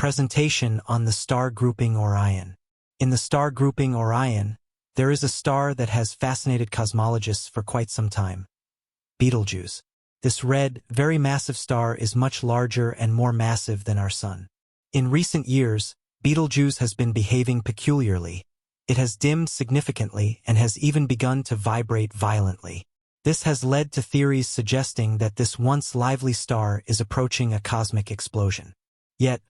Presentation on the star grouping Orion. In the star grouping Orion, there is a star that has fascinated cosmologists for quite some time. Betelgeuse. This red, very massive star is much larger and more massive than our Sun. In recent years, Betelgeuse has been behaving peculiarly. It has dimmed significantly and has even begun to vibrate violently. This has led to theories suggesting that this once lively star is approaching a cosmic explosion. Yet,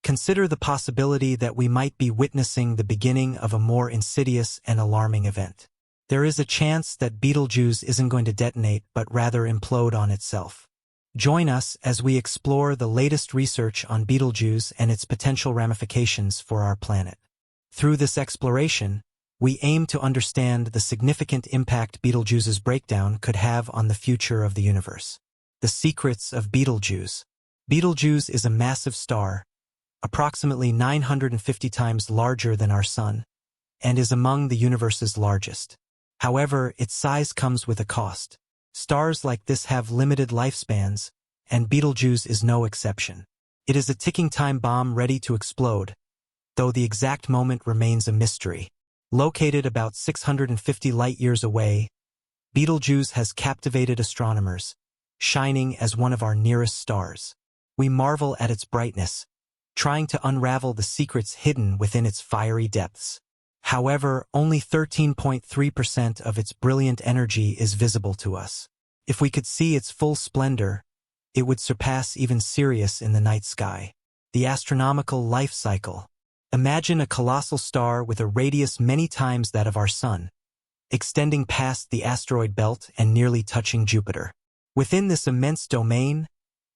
consider the possibility that we might be witnessing the beginning of a more insidious and alarming event. There is a chance that Betelgeuse isn't going to detonate but rather implode on itself. Join us as we explore the latest research on Betelgeuse and its potential ramifications for our planet. Through this exploration, we aim to understand the significant impact Betelgeuse's breakdown could have on the future of the universe. The secrets of Betelgeuse. Betelgeuse is a massive star, approximately 950 times larger than our Sun, and is among the universe's largest. However, its size comes with a cost. Stars like this have limited lifespans, and Betelgeuse is no exception. It is a ticking time bomb ready to explode, though the exact moment remains a mystery. Located about 650 light-years away, Betelgeuse has captivated astronomers, shining as one of our nearest stars. We marvel at its brightness, trying to unravel the secrets hidden within its fiery depths. However, only 13.3% of its brilliant energy is visible to us. If we could see its full splendor, it would surpass even Sirius in the night sky. The astronomical life cycle. Imagine a colossal star with a radius many times that of our Sun, extending past the asteroid belt and nearly touching Jupiter. Within this immense domain,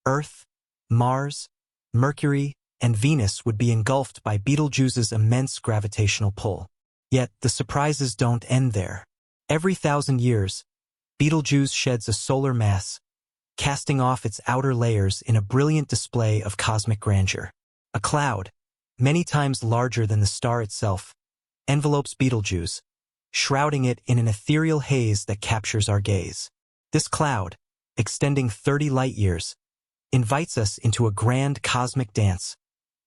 Earth, Mars, Mercury, and Venus would be engulfed by Betelgeuse's immense gravitational pull. Yet, the surprises don't end there. Every 1,000 years, Betelgeuse sheds a solar mass, casting off its outer layers in a brilliant display of cosmic grandeur. A cloud, many times larger than the star itself, envelopes Betelgeuse, shrouding it in an ethereal haze that captures our gaze. This cloud, extending 30 light-years, invites us into a grand cosmic dance,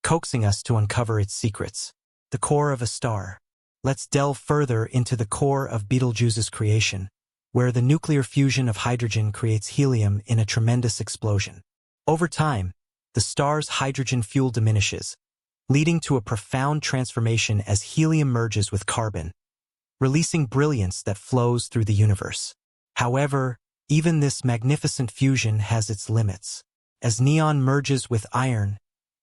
coaxing us to uncover its secrets. The core of a star. Let's delve further into the core of Betelgeuse's creation, where the nuclear fusion of hydrogen creates helium in a tremendous explosion. Over time, the star's hydrogen fuel diminishes, leading to a profound transformation as helium merges with carbon, releasing brilliance that flows through the universe. However, even this magnificent fusion has its limits. As neon merges with iron,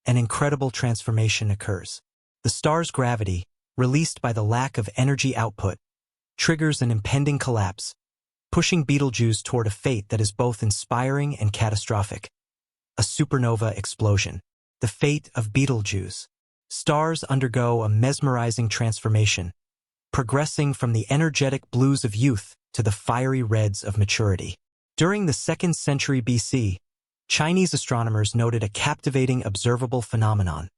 an incredible transformation occurs. The star's gravity, released by the lack of energy output, triggers an impending collapse, pushing Betelgeuse toward a fate that is both inspiring and catastrophic. A supernova explosion. The fate of Betelgeuse. Stars undergo a mesmerizing transformation, progressing from the energetic blues of youth to the fiery reds of maturity. During the 2nd century BC, Chinese astronomers noted a captivating observable phenomenon.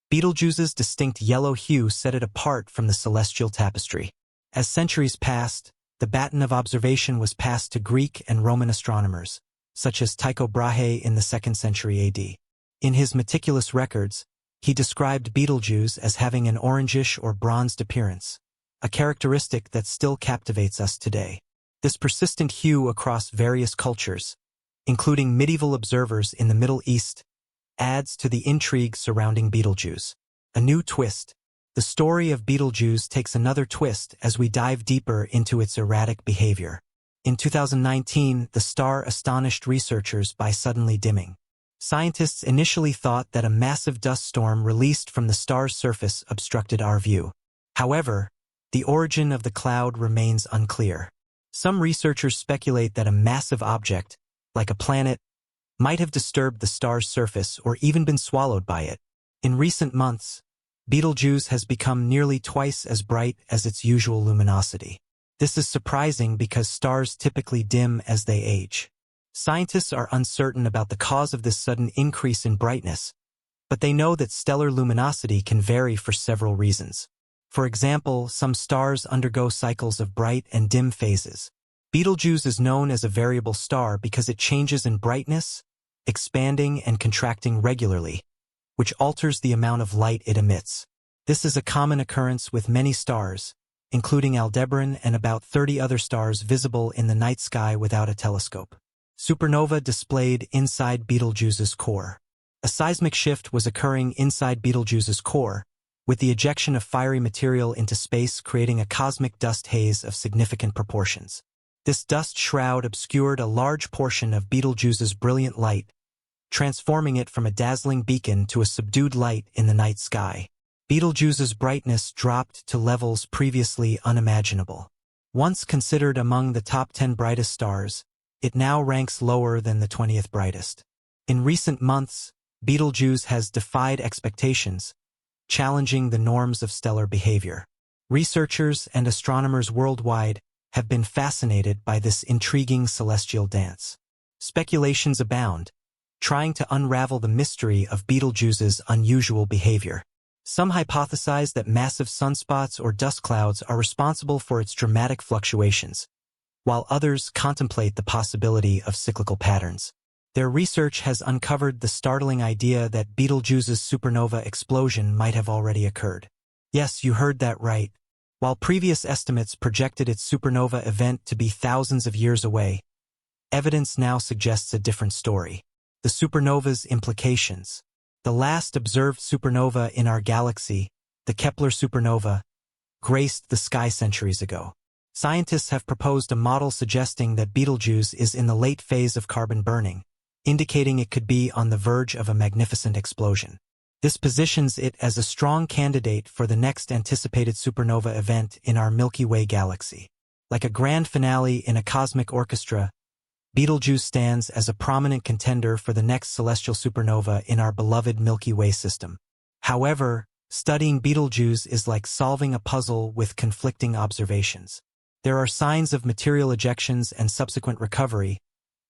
Betelgeuse's distinct yellow hue set it apart from the celestial tapestry. As centuries passed, the baton of observation was passed to Greek and Roman astronomers, such as Tycho Brahe in the 2nd century AD. In his meticulous records, he described Betelgeuse as having an orangish or bronzed appearance, a characteristic that still captivates us today. This persistent hue across various cultures, including medieval observers in the Middle East, adds to the intrigue surrounding Betelgeuse. A new twist. The story of Betelgeuse takes another twist as we dive deeper into its erratic behavior. In 2019, the star astonished researchers by suddenly dimming. Scientists initially thought that a massive dust storm released from the star's surface obstructed our view. However, the origin of the cloud remains unclear. Some researchers speculate that a massive object, like a planet, might have disturbed the star's surface or even been swallowed by it. In recent months, Betelgeuse has become nearly twice as bright as its usual luminosity. This is surprising because stars typically dim as they age. Scientists are uncertain about the cause of this sudden increase in brightness, but they know that stellar luminosity can vary for several reasons. For example, some stars undergo cycles of bright and dim phases. Betelgeuse is known as a variable star because it changes in brightness, expanding and contracting regularly, which alters the amount of light it emits. This is a common occurrence with many stars, including Aldebaran and about 30 other stars visible in the night sky without a telescope. Supernova displayed inside Betelgeuse's core. A seismic shift was occurring inside Betelgeuse's core, with the ejection of fiery material into space creating a cosmic dust haze of significant proportions. This dust shroud obscured a large portion of Betelgeuse's brilliant light, transforming it from a dazzling beacon to a subdued light in the night sky. Betelgeuse's brightness dropped to levels previously unimaginable. Once considered among the top 10 brightest stars, it now ranks lower than the 20th brightest. In recent months, Betelgeuse has defied expectations, challenging the norms of stellar behavior. Researchers and astronomers worldwide have been fascinated by this intriguing celestial dance. Speculations abound, trying to unravel the mystery of Betelgeuse's unusual behavior. Some hypothesize that massive sunspots or dust clouds are responsible for its dramatic fluctuations, while others contemplate the possibility of cyclical patterns. Their research has uncovered the startling idea that Betelgeuse's supernova explosion might have already occurred. Yes, you heard that right. While previous estimates projected its supernova event to be thousands of years away, evidence now suggests a different story. The supernova's implications. The last observed supernova in our galaxy, the Kepler supernova, graced the sky centuries ago. Scientists have proposed a model suggesting that Betelgeuse is in the late phase of carbon burning, indicating it could be on the verge of a magnificent explosion. This positions it as a strong candidate for the next anticipated supernova event in our Milky Way galaxy. Like a grand finale in a cosmic orchestra, Betelgeuse stands as a prominent contender for the next celestial supernova in our beloved Milky Way system. However, studying Betelgeuse is like solving a puzzle with conflicting observations. There are signs of material ejections and subsequent recovery,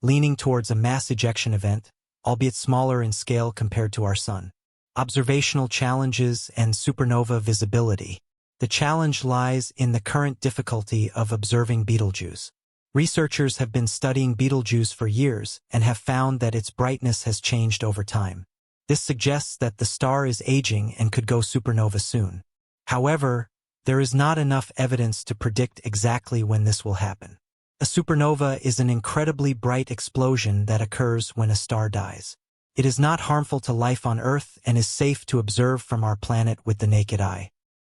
leaning towards a mass ejection event, albeit smaller in scale compared to our Sun. Observational challenges and supernova visibility. The challenge lies in the current difficulty of observing Betelgeuse. Researchers have been studying Betelgeuse for years and have found that its brightness has changed over time. This suggests that the star is aging and could go supernova soon. However, there is not enough evidence to predict exactly when this will happen. A supernova is an incredibly bright explosion that occurs when a star dies. It is not harmful to life on Earth and is safe to observe from our planet with the naked eye.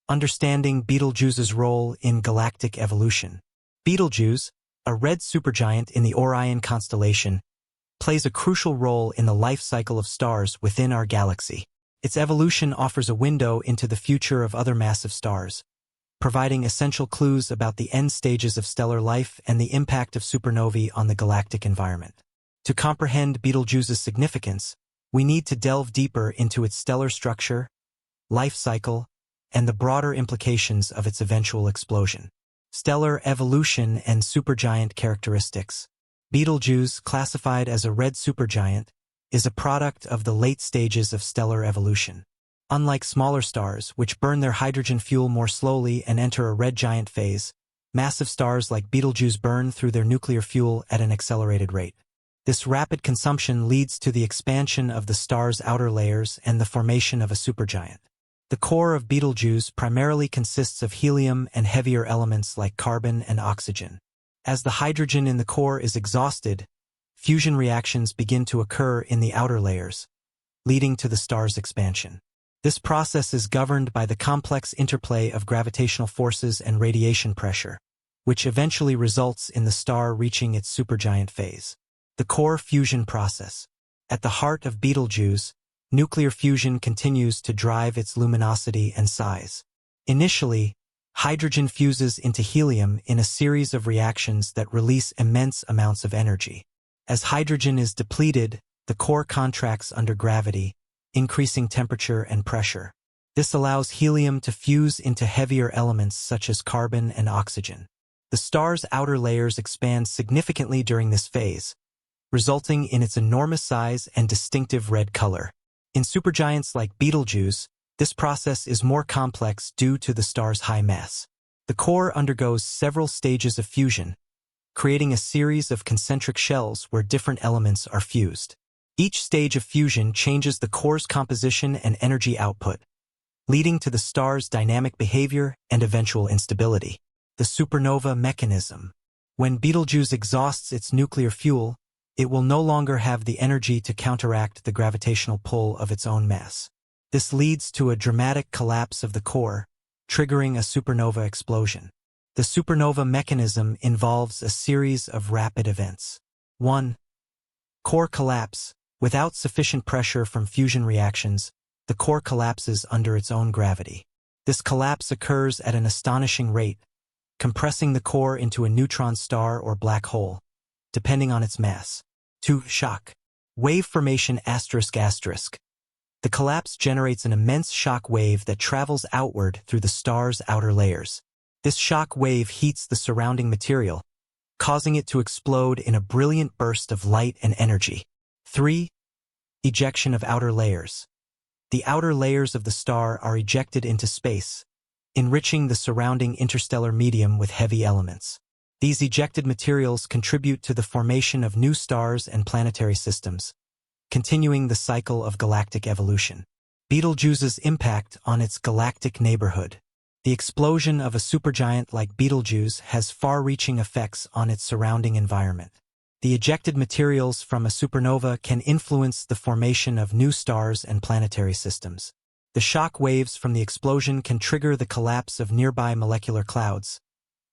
Understanding Betelgeuse's role in galactic evolution. Betelgeuse, a red supergiant in the Orion constellation, plays a crucial role in the life cycle of stars within our galaxy. Its evolution offers a window into the future of other massive stars, providing essential clues about the end stages of stellar life and the impact of supernovae on the galactic environment. To comprehend Betelgeuse's significance, we need to delve deeper into its stellar structure, life cycle, and the broader implications of its eventual explosion. Stellar evolution and supergiant characteristics. Betelgeuse, classified as a red supergiant, is a product of the late stages of stellar evolution. Unlike smaller stars, which burn their hydrogen fuel more slowly and enter a red giant phase, massive stars like Betelgeuse burn through their nuclear fuel at an accelerated rate. This rapid consumption leads to the expansion of the star's outer layers and the formation of a supergiant. The core of Betelgeuse primarily consists of helium and heavier elements like carbon and oxygen. As the hydrogen in the core is exhausted, fusion reactions begin to occur in the outer layers, leading to the star's expansion. This process is governed by the complex interplay of gravitational forces and radiation pressure, which eventually results in the star reaching its supergiant phase. The core fusion process. At the heart of Betelgeuse, nuclear fusion continues to drive its luminosity and size. Initially, hydrogen fuses into helium in a series of reactions that release immense amounts of energy. As hydrogen is depleted, the core contracts under gravity, increasing temperature and pressure. This allows helium to fuse into heavier elements such as carbon and oxygen. The star's outer layers expand significantly during this phase, resulting in its enormous size and distinctive red color. In supergiants like Betelgeuse, this process is more complex due to the star's high mass. The core undergoes several stages of fusion, creating a series of concentric shells where different elements are fused. Each stage of fusion changes the core's composition and energy output, leading to the star's dynamic behavior and eventual instability. The supernova mechanism. When Betelgeuse exhausts its nuclear fuel, it will no longer have the energy to counteract the gravitational pull of its own mass. This leads to a dramatic collapse of the core, triggering a supernova explosion. The supernova mechanism involves a series of rapid events. 1. Core collapse. Without sufficient pressure from fusion reactions, the core collapses under its own gravity. This collapse occurs at an astonishing rate, compressing the core into a neutron star or black hole, depending on its mass. 2. Shock. Wave formation ***. The collapse generates an immense shock wave that travels outward through the star's outer layers. This shock wave heats the surrounding material, causing it to explode in a brilliant burst of light and energy. 3. Ejection of outer layers. The outer layers of the star are ejected into space, enriching the surrounding interstellar medium with heavy elements. These ejected materials contribute to the formation of new stars and planetary systems, continuing the cycle of galactic evolution. Betelgeuse's impact on its galactic neighborhood. The explosion of a supergiant like Betelgeuse has far-reaching effects on its surrounding environment. The ejected materials from a supernova can influence the formation of new stars and planetary systems. The shock waves from the explosion can trigger the collapse of nearby molecular clouds,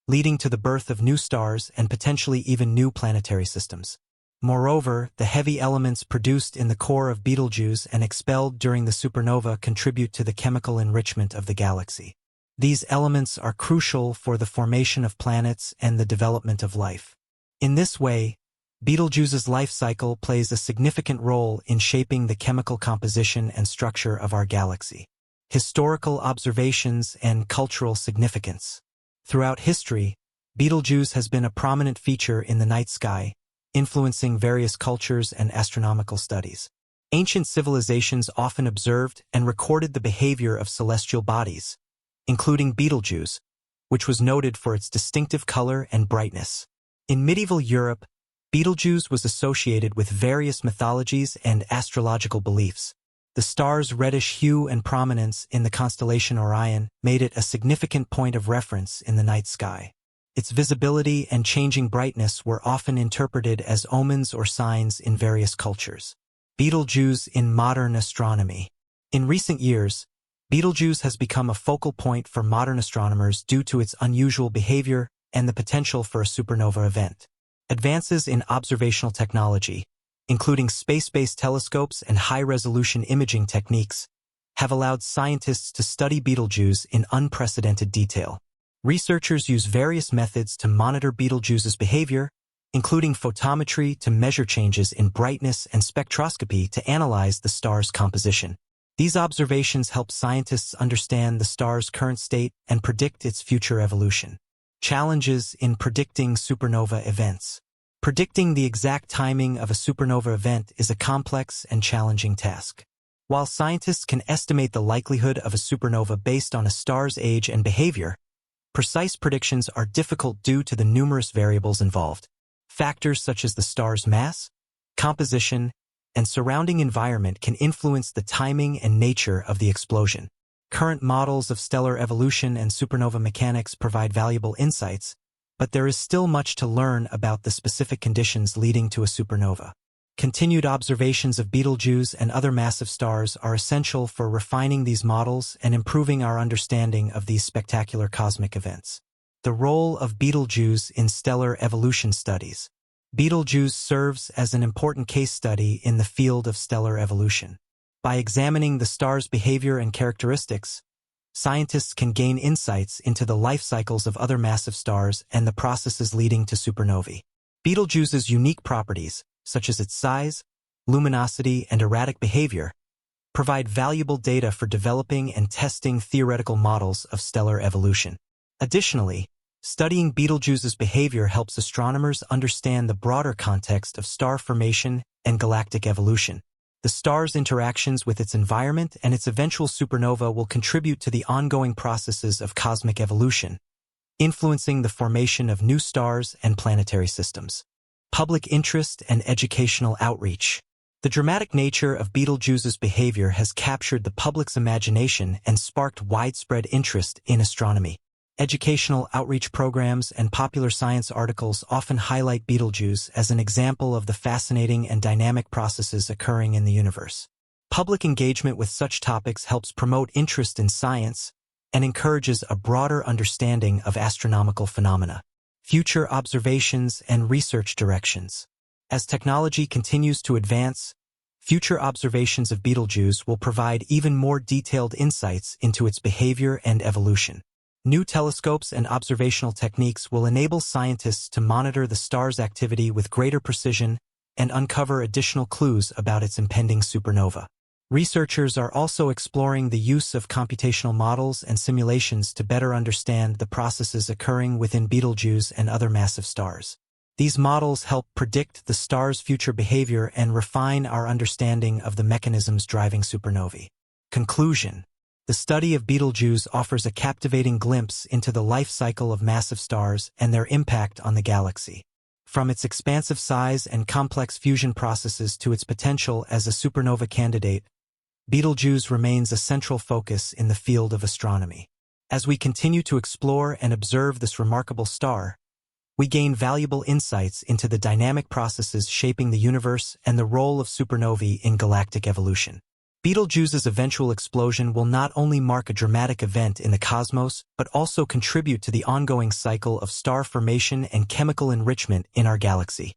leading to the birth of new stars and potentially even new planetary systems. Moreover, the heavy elements produced in the core of Betelgeuse and expelled during the supernova contribute to the chemical enrichment of the galaxy. These elements are crucial for the formation of planets and the development of life. In this way, Betelgeuse's life cycle plays a significant role in shaping the chemical composition and structure of our galaxy. Historical observations and cultural significance. Throughout history, Betelgeuse has been a prominent feature in the night sky, influencing various cultures and astronomical studies. Ancient civilizations often observed and recorded the behavior of celestial bodies, including Betelgeuse, which was noted for its distinctive color and brightness. In medieval Europe, Betelgeuse was associated with various mythologies and astrological beliefs. The star's reddish hue and prominence in the constellation Orion made it a significant point of reference in the night sky. Its visibility and changing brightness were often interpreted as omens or signs in various cultures. Betelgeuse in modern astronomy. In recent years, Betelgeuse has become a focal point for modern astronomers due to its unusual behavior and the potential for a supernova event. Advances in observational technology, including space-based telescopes and high-resolution imaging techniques, have allowed scientists to study Betelgeuse in unprecedented detail. Researchers use various methods to monitor Betelgeuse's behavior, including photometry to measure changes in brightness and spectroscopy to analyze the star's composition. These observations help scientists understand the star's current state and predict its future evolution. Challenges in predicting supernova events. Predicting the exact timing of a supernova event is a complex and challenging task. While scientists can estimate the likelihood of a supernova based on a star's age and behavior, precise predictions are difficult due to the numerous variables involved. Factors such as the star's mass, composition, and surrounding environment can influence the timing and nature of the explosion. Current models of stellar evolution and supernova mechanics provide valuable insights, but there is still much to learn about the specific conditions leading to a supernova. Continued observations of Betelgeuse and other massive stars are essential for refining these models and improving our understanding of these spectacular cosmic events. The role of Betelgeuse in stellar evolution studies. Betelgeuse serves as an important case study in the field of stellar evolution. By examining the star's behavior and characteristics, scientists can gain insights into the life cycles of other massive stars and the processes leading to supernovae. Betelgeuse's unique properties, such as its size, luminosity, and erratic behavior, provide valuable data for developing and testing theoretical models of stellar evolution. Additionally, studying Betelgeuse's behavior helps astronomers understand the broader context of star formation and galactic evolution. The star's interactions with its environment and its eventual supernova will contribute to the ongoing processes of cosmic evolution, influencing the formation of new stars and planetary systems. Public interest and educational outreach. The dramatic nature of Betelgeuse's behavior has captured the public's imagination and sparked widespread interest in astronomy. Educational outreach programs and popular science articles often highlight Betelgeuse as an example of the fascinating and dynamic processes occurring in the universe. Public engagement with such topics helps promote interest in science and encourages a broader understanding of astronomical phenomena. Future observations and research directions. As technology continues to advance, future observations of Betelgeuse will provide even more detailed insights into its behavior and evolution. New telescopes and observational techniques will enable scientists to monitor the star's activity with greater precision and uncover additional clues about its impending supernova. Researchers are also exploring the use of computational models and simulations to better understand the processes occurring within Betelgeuse and other massive stars. These models help predict the star's future behavior and refine our understanding of the mechanisms driving supernovae. Conclusion. The study of Betelgeuse offers a captivating glimpse into the life cycle of massive stars and their impact on the galaxy. From its expansive size and complex fusion processes to its potential as a supernova candidate, Betelgeuse remains a central focus in the field of astronomy. As we continue to explore and observe this remarkable star, we gain valuable insights into the dynamic processes shaping the universe and the role of supernovae in galactic evolution. Betelgeuse's eventual explosion will not only mark a dramatic event in the cosmos, but also contribute to the ongoing cycle of star formation and chemical enrichment in our galaxy.